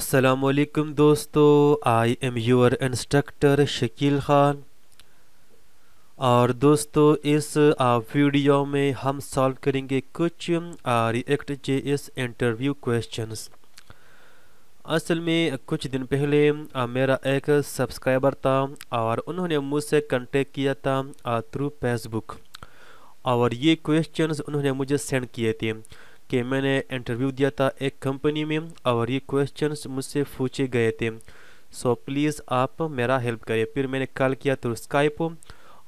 अस्सलामुअलैकुम दोस्तों, I am your instructor Shakeel Khan. और दोस्तों इस वीडियो में हम सॉल्व करेंगे कुछ रिएक्ट जेएस इंटरव्यू क्वेश्चंस। असल में कुछ दिन पहले मेरा एक सब्सक्राइबर था और उन्होंने मुझसे कांटेक्ट किया था थ्रू फेसबुक। और ये क्वेश्चंस उन्होंने मुझे सेंड किए थे कि मैंने इंटरव्यू दिया था एक कंपनी में और ये क्वेश्चंस मुझसे पूछे गए थे। सो प्लीज़ आप मेरा हेल्प करिए। फिर मैंने कॉल किया थ्रू स्काइप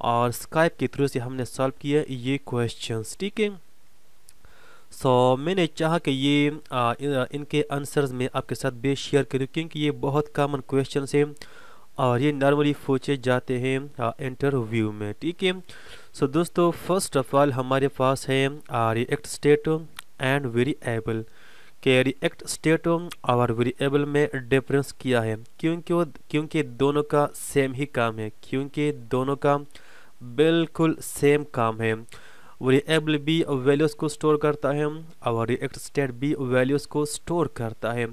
और स्काइप के थ्रू से हमने सॉल्व किया ये क्वेश्चंस, ठीक है। सो मैंने चाहा कि ये इनके आंसर्स में आपके साथ बेस शेयर करूँ क्योंकि ये बहुत कॉमन क्वेश्चन है और ये नॉर्मली पूछे जाते हैं इंटरव्यू में, ठीक है। सो दोस्तों फर्स्ट ऑफ ऑल हमारे पास है रिएक्ट स्टेट एंड वेरिएबल के रिएक्ट स्टेट और वेरिएबल में डिफरेंस क्या है। क्योंकि दोनों का सेम ही काम है, क्योंकि दोनों का बिल्कुल सेम काम है। वेरिएबल भी वैल्यूज़ को स्टोर करता है और रिएक्ट स्टेट भी वैल्यूज़ को स्टोर करता है।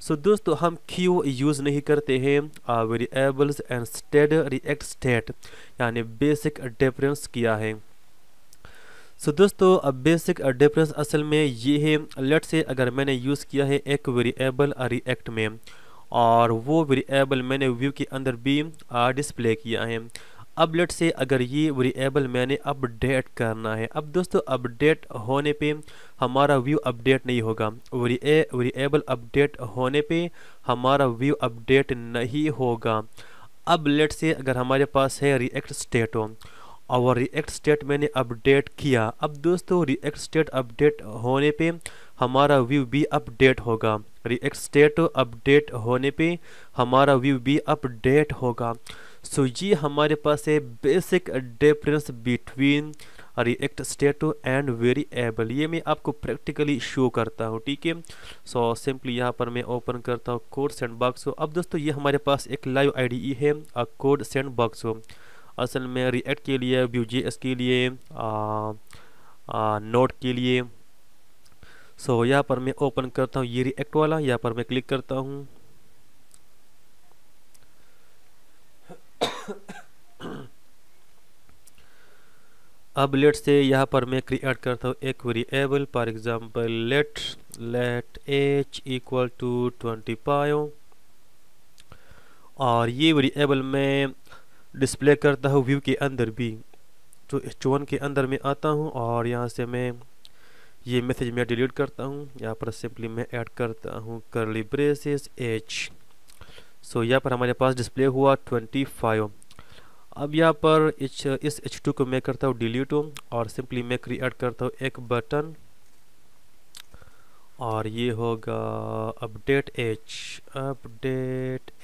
सो दोस्तों हम क्यों यूज़ नहीं करते हैं variables and state react state, यानी बेसिक डिफरेंस क्या है। सो दोस्तों अब बेसिक डिफरेंस असल में ये है, लेट से अगर मैंने यूज़ किया है एक वेरिएबल रिएक्ट में और वो वेरिएबल मैंने व्यू के अंदर भी डिस्प्ले किया है। अब लेट से अगर ये वेरिएबल मैंने अपडेट करना है, अब दोस्तों अपडेट होने पे हमारा व्यू अपडेट नहीं होगा। वेरिएबल अपडेट होने पे हमारा व्यू अपडेट नहीं होगा। अब लेट से अगर हमारे पास है रिएक्ट स्टेट और रिएक्ट स्टेट मैंने अपडेट किया, अब दोस्तों रिएक्ट स्टेट अपडेट होने पे हमारा व्यू भी अपडेट होगा। रिएक्ट स्टेट अपडेट होने पे हमारा व्यू भी अपडेट होगा। सो ये हमारे पास है basic difference between react state and variable. ये मैं आपको प्रैक्टिकली शो करता हूँ, ठीक है। सो सिंपली यहाँ पर मैं ओपन करता हूँ कोड सैंडबॉक्स। अब दोस्तों ये हमारे पास एक लाइव आईडीई है कोड सैंडबॉक्स। असल में रिएक्ट के लिए, Vue.js के लिए, नोड के लिए। सो यहाँ पर मैं ओपन करता हूँ ये रिएक्ट वाला, यहाँ पर मैं क्लिक करता हूँ। अब लेट से यहाँ पर मैं क्रिएट करता हूँ एक variable, for example let age equal to 25 और ये वेरिएबल मैं डिस्प्ले करता हूँ व्यू के अंदर भी। तो H1 के अंदर मैं आता हूँ और यहाँ से मैं ये मैसेज मैं डिलीट करता हूँ। यहाँ पर सिंपली मैं ऐड करता हूँ करली ब्रेसेस एज। सो यहाँ पर हमारे पास डिस्प्ले हुआ 25। अब यहाँ पर इस H2 को मैं करता हूँ डिलीट और सिंपली मैं क्रिएट करता हूँ एक बटन और ये होगा अपडेट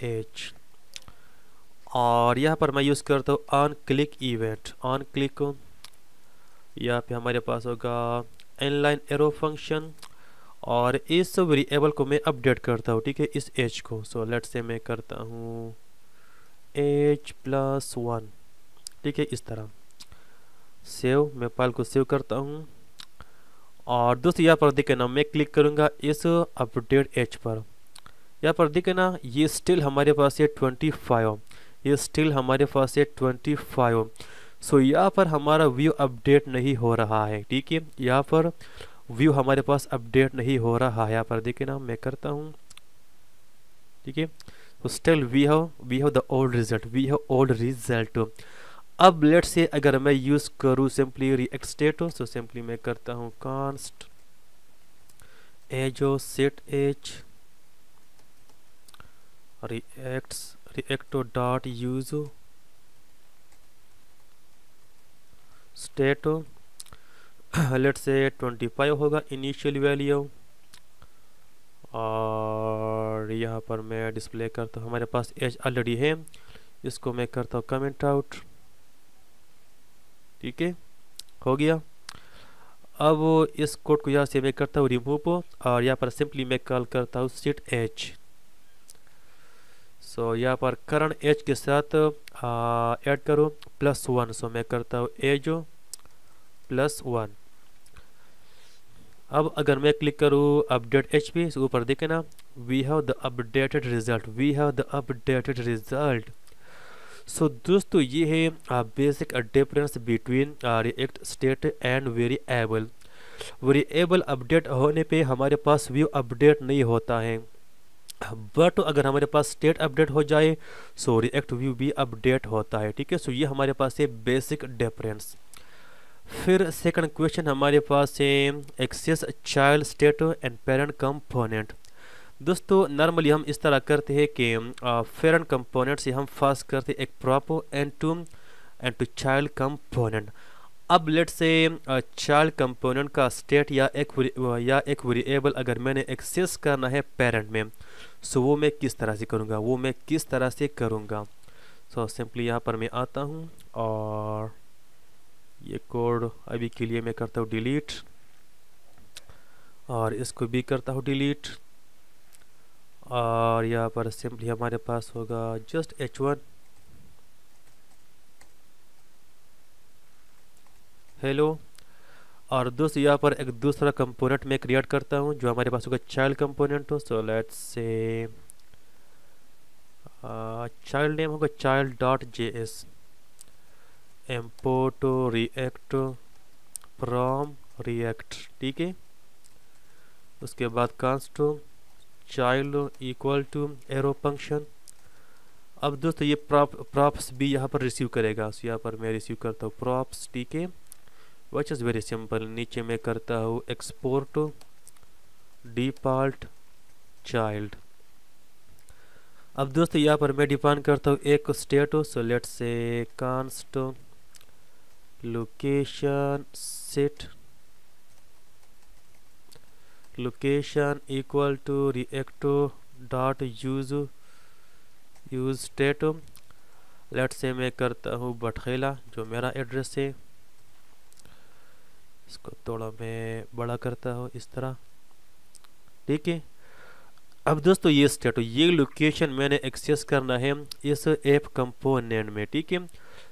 एज। और यहाँ पर मैं यूज़ करता हूँ on click event. On click यहाँ पे हमारे पास होगा इनलाइन एरो फंक्शन और इस वेरिएबल को मैं अपडेट करता हूँ, ठीक है, इस एज को। सो लेट से मैं करता हूँ एज+1, ठीक है, इस तरह सेव। मैं फाइल को सेव करता हूँ और दोस्तों यहाँ पर देखे ना मैं क्लिक करूँगा इस अपडेट एज पर। यहाँ पर देखे ना ये स्टिल हमारे पास है 25, ये स्टिल हमारे पास है 25। सो यहाँ पर हमारा व्यू अपडेट नहीं हो रहा है, ठीक है। यहाँ पर व्यू हमारे पास अपडेट नहीं हो रहा है। यहाँ पर देखे ना मैं करता हूँ, ठीक है। तो still we have the old result. अब लेट से अगर मैं यूज करूँ simply react state, so simply मैं करता हूँ कांस्ट एजो सेट एज रिएक्टो dot use state. Let say 25 होगा इनिशियल वैल्यू और यहाँ पर मैं डिस्प्ले करता हूँ हमारे पास एज ऑलरेडी है, इसको मैं करता हूँ कमेंट आउट, ठीक है, हो गया। अब इस कोड को यहाँ से मैं करता हूँ रिमूव और यहाँ पर सिंपली मैं कॉल करता हूँ सेट एज। सो यहाँ पर करंट एज के साथ ऐड करो +1। सो मैं करता हूँ एज +1। अब अगर मैं क्लिक करूँ अपडेट एच पे, ऊपर देखे ना we have the updated result, we have the updated result. So दोस्तों ये है basic difference between react state and variable. Variable update होने पे हमारे पास व्यू अपडेट नहीं होता है, बट अगर हमारे पास स्टेट अपडेट हो जाए सो रिएक्ट व्यू भी अपडेट होता है। ठीक है, सो ये हमारे पास है बेसिक डिफरेंस। फिर सेकंड क्वेश्चन हमारे पास है access child state and parent component. दोस्तों नॉर्मली हम इस तरह करते हैं कि पेरेंट कंपोनेंट से हम पास करते हैं एक prop and to child component. अब लेट से चाइल्ड कंपोनेंट का स्टेट या एक वेरिएबल अगर मैंने एक्सेस करना है पेरेंट में, सो वो मैं किस तरह से करूँगा, सो सिंपली यहाँ पर मैं आता हूँ और ये कोड अभी के लिए मैं करता हूँ डिलीट और इसको भी करता हूँ डिलीट, और यहाँ पर सिंपली हमारे पास होगा जस्ट h1 हेलो। और दोस्तों यहाँ पर एक दूसरा कंपोनेंट मैं क्रिएट करता हूँ जो हमारे पास होगा चाइल्ड कंपोनेंट हो। So let's say child name होगा child dot JS, import react from react. ठीक है, उसके बाद const child equal to arrow function. अब दोस्तों ये प्रॉप्स भी यहाँ पर रिसीव करेगा, सो यहाँ पर मैं रिसीव करता हूँ प्रॉप्स। ठीक है, विच इज़ वेरी सिंपल, नीचे मैं करता हूँ एक्सपोर्ट डिफॉल्ट चाइल्ड। अब दोस्तों यहाँ पर मैं डिफाइन करता हूँ एक state, so let's say const location set location equal to React dot use state. Let say मैं करता हूँ बटखेला जो मेरा एड्रेस है, इसको थोड़ा मैं बड़ा करता हूँ इस तरह। ठीक है, अब दोस्तों ये स्टेट ये लोकेशन मैंने एक्सेस करना है इस ऐप कंपोनेंट में। ठीक है,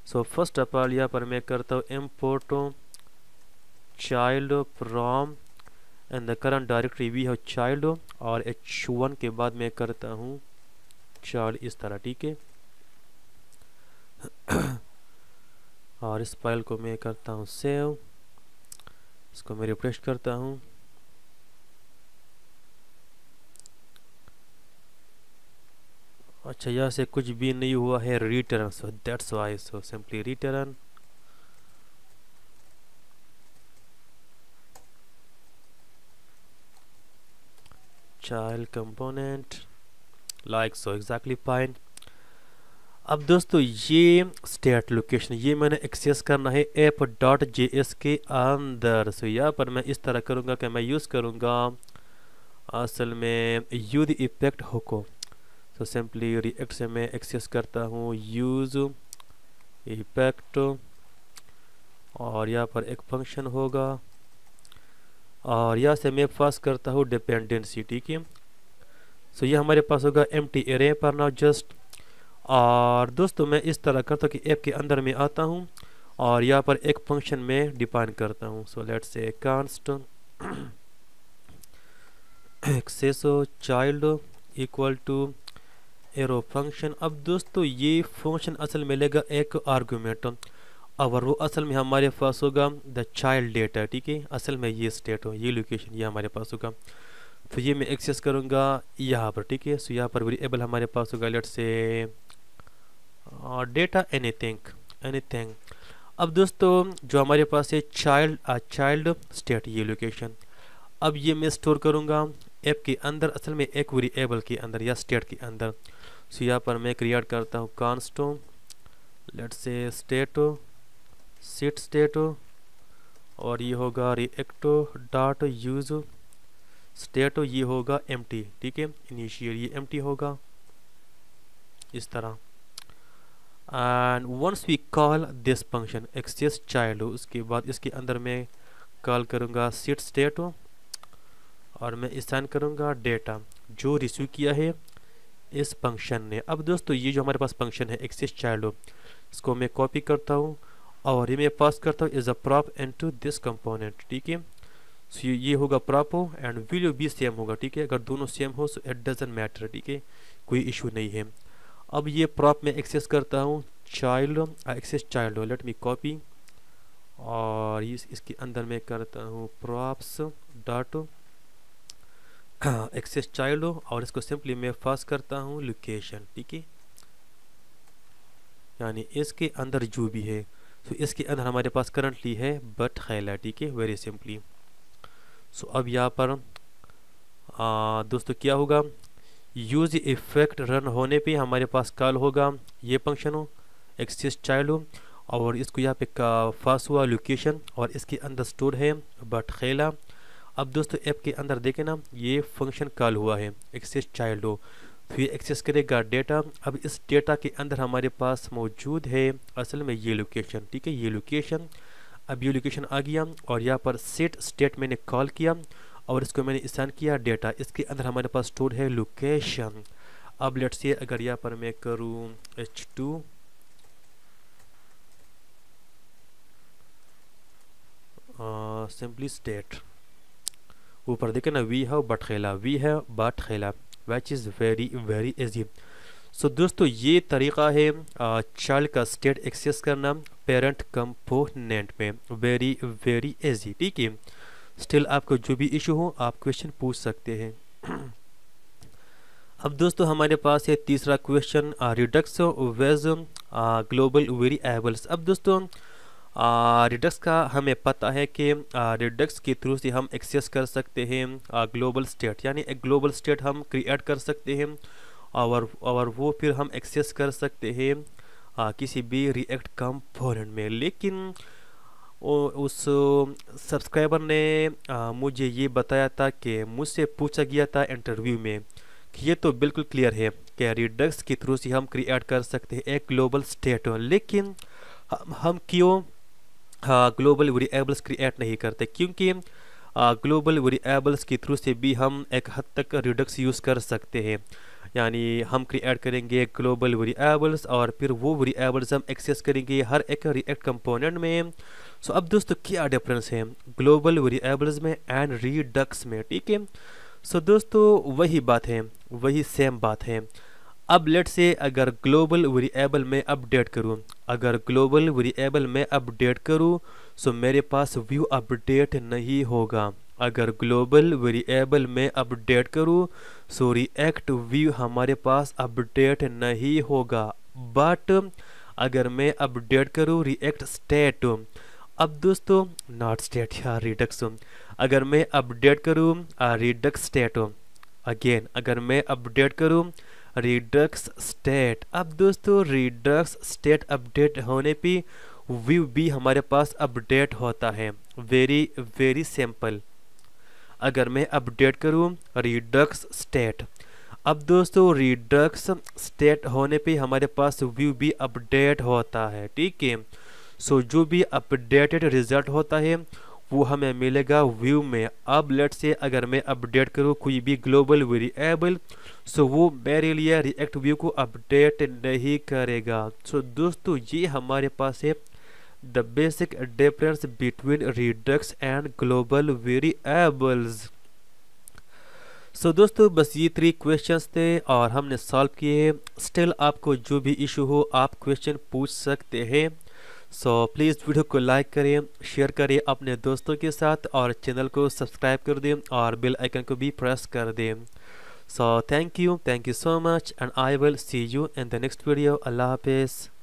सो फर्स्ट ऑफ ऑल यहाँ पर मैं करता हूँ import child from and the current directory we have child, और h1 के बाद मैं करता हूँ चाइल्ड इस तरह। ठीक है, और इस फाइल को मैं करता हूँ सेव, इसको मैं रिफ्रेश करता हूँ। अच्छा, यहाँ से कुछ भी नहीं हुआ है return, so that's why, so simply return child component like so, exactly fine. अब दोस्तों ये स्टेट लोकेशन ये मैंने एक्सेस करना है ऐप डॉट JS के अंदर। सो यहाँ पर मैं इस तरह करूँगा कि मैं यूज़ करूँगा असल में यूज इफेक्ट हुको। सो सिंपली रिएक्ट से मैं एक्सेस करता हूँ यूज इफेक्ट, और यहाँ पर एक फंक्शन होगा और यहाँ से मैं पास करता हूँ डिपेंडेंसी। ठीक है, सो ये हमारे पास होगा एम्प्टी एरे पर नाउ जस्ट। और दोस्तों मैं इस तरह करता हूँ कि ऐप के अंदर में आता हूँ और यहाँ पर एक फंक्शन में डिफाइन करता हूँ। So let's say const access child equal to arrow function. अब दोस्तों ये फंक्शन असल में लेगा एक आर्गूमेंट और वो असल में हमारे पास होगा द चाइल्ड डेटा। ठीक है, असल में ये स्टेट हो ये लोकेशन ये हमारे पास होगा, तो ये मैं एक्सेस करूँगा यहाँ पर। ठीक है, सो यहाँ पर वेरिएबल हमारे पास होगा लेट्स से डेटा एनीथिंग। अब दोस्तों जो हमारे पास है चाइल्ड स्टेट ये लोकेशन, अब ये मैं स्टोर करूँगा ऐप के अंदर असल में एक वेरिएबल के अंदर या स्टेट के अंदर। सो यहाँ पर मैं क्रिएट करता हूँ const let's say set state, और ये होगा रिएक्ट डॉट यूज स्टेट, ये होगा एम्प्टी। ठीक है, इनिशियल ये एम्प्टी होगा इस तरह। And once we call this function access child, उसके बाद इसके अंदर मैं कॉल करूँगा सेट स्टेट और मैं असाइन करूँगा डेटा जो रिसीव किया है इस फंक्शन ने। अब दोस्तों ये जो हमारे पास फंक्शन है एक्सेस चाइल्ड, इसको मैं कॉपी करता हूँ और ये मैं पास करता हूँ as a prop into this component. ठीक है, सो ये होगा प्रॉपर एंड वैल्यू भी सेम होगा, ठीक है। अगर दोनों सेम हो सो इट डजंट मैटर, ठीक है, कोई इशू नहीं है। अब ये प्रॉप में एक्सेस करता हूँ child, access child, let me copy, और इसके अंदर मैं करता हूँ प्रॉप्स डॉट एक्सेस चाइल्ड, और इसको सिंपली मैं पास करता हूँ लोकेशन, ठीक है, यानी इसके अंदर जो भी है, तो इसके अंदर हमारे पास करंटली है बटखैला, ठीक है, वेरी सिंपली। सो अब यहाँ पर दोस्तों क्या होगा, यूज इफेक्ट रन होने पे हमारे पास कॉल होगा ये फंक्शन हो एक्सेस चाइल्ड हो, और इसको यहाँ पे पास हुआ लोकेशन, और इसके अंदर स्टोर है बटखैला। अब दोस्तों ऐप के अंदर देखें ना, ये फंक्शन कॉल हुआ है एक्सेस चाइल्ड हो, फिर एक्सेस करेगा डेटा। अब इस डेटा के अंदर हमारे पास मौजूद है असल में ये लोकेशन, ठीक है, ये लोकेशन। अब ये लोकेशन आ गया, और यहाँ पर सेट स्टेट मैंने कॉल किया, और इसको मैंने असाइन किया डेटा, इसके अंदर हमारे पास स्टोर है लोकेशन। अब लेट्स से अगर यहाँ पर मैं करूँ h2 सिंपली स्टेट, ऊपर देखे ना वी है बटखैला, वी है बटखैला, which is very very easy. So दोस्तों ये तरीका है चाइल्ड का स्टेट एक्सेस करना पेरेंट कंपोनेंट में, वेरी वेरी इजी, ठीक है। स्टिल आपको जो भी इशू हो आप क्वेश्चन पूछ सकते हैं। अब दोस्तों हमारे पास है तीसरा question, Redux vs global variables. अब दोस्तों रिडक्स का हमें पता है कि रिडक्स के थ्रू से हम एक्सेस कर सकते हैं ग्लोबल स्टेट, यानी एक ग्लोबल स्टेट हम क्रिएट कर सकते हैं, और वो फिर हम एक्सेस कर सकते हैं किसी भी रिएक्ट कंपोनेंट में। लेकिन उस सब्सक्राइबर ने मुझे ये बताया था कि मुझसे पूछा गया था इंटरव्यू में कि ये तो बिल्कुल क्लियर है कि रिडक्स के थ्रू से हम क्रिएट कर सकते हैं एक ग्लोबल स्टेट, लेकिन हम क्यों ग्लोबल वेरिएबल्स क्रिएट नहीं करते, क्योंकि ग्लोबल वेरिएबल्स के थ्रू से भी हम एक हद तक रिडक्स यूज़ कर सकते हैं। यानी हम क्रिएट करेंगे ग्लोबल वेरिएबल्स, और फिर वो वेरिएबल्स हम एक्सेस करेंगे हर एक रिएक्ट कंपोनेंट में। सो अब दोस्तों क्या डिफरेंस है ग्लोबल वेरिएबल्स में एंड रिडक्स में, ठीक है। सो दोस्तों वही बात है, वही सेम बात है। अब लेट से अगर ग्लोबल वेरिएबल में अपडेट करूँ, अगर ग्लोबल वेरिएबल में अपडेट करूँ सो मेरे पास व्यू अपडेट नहीं होगा। अगर ग्लोबल वेरिएबल में अपडेट करूँ सो रिएक्ट व्यू हमारे पास अपडेट नहीं होगा। बट अगर मैं अपडेट करूँ रिएक्ट स्टेट, अब दोस्तों नॉट स्टेट या रिडक्स, अगर मैं अपडेट करूँ रिडक्स स्टेट, अगेन अगर मैं अपडेट करूँ रिडक्स स्टेट, अब दोस्तों रिडक्स स्टेट अपडेट होने पे व्यू भी हमारे पास अपडेट होता है, वेरी वेरी सिंपल। अगर मैं अपडेट करूँ रिडक्स स्टेट, अब दोस्तों रिडक्स स्टेट होने पे हमारे पास व्यू भी अपडेट होता है, ठीक है। सो जो भी अपडेटेड रिजल्ट होता है वो हमें मिलेगा व्यू में। अब लेट से अगर मैं अपडेट करूँ कोई भी ग्लोबल वेरिएबल सो वो मेरे लिए रिएक्ट व्यू को अपडेट नहीं करेगा। सो दोस्तों ये हमारे पास है the basic difference between redux and global variables. So दोस्तों बस ये 3 क्वेश्चंस थे और हमने सॉल्व किए। स्टिल आपको जो भी इशू हो आप क्वेश्चन पूछ सकते हैं। सो प्लीज़ वीडियो को लाइक करें, शेयर करें अपने दोस्तों के साथ, और चैनल को सब्सक्राइब कर दें और बेल आइकन को भी प्रेस कर दें। So thank you so much and I will see you in the next video. अल्लाह हाफिज़।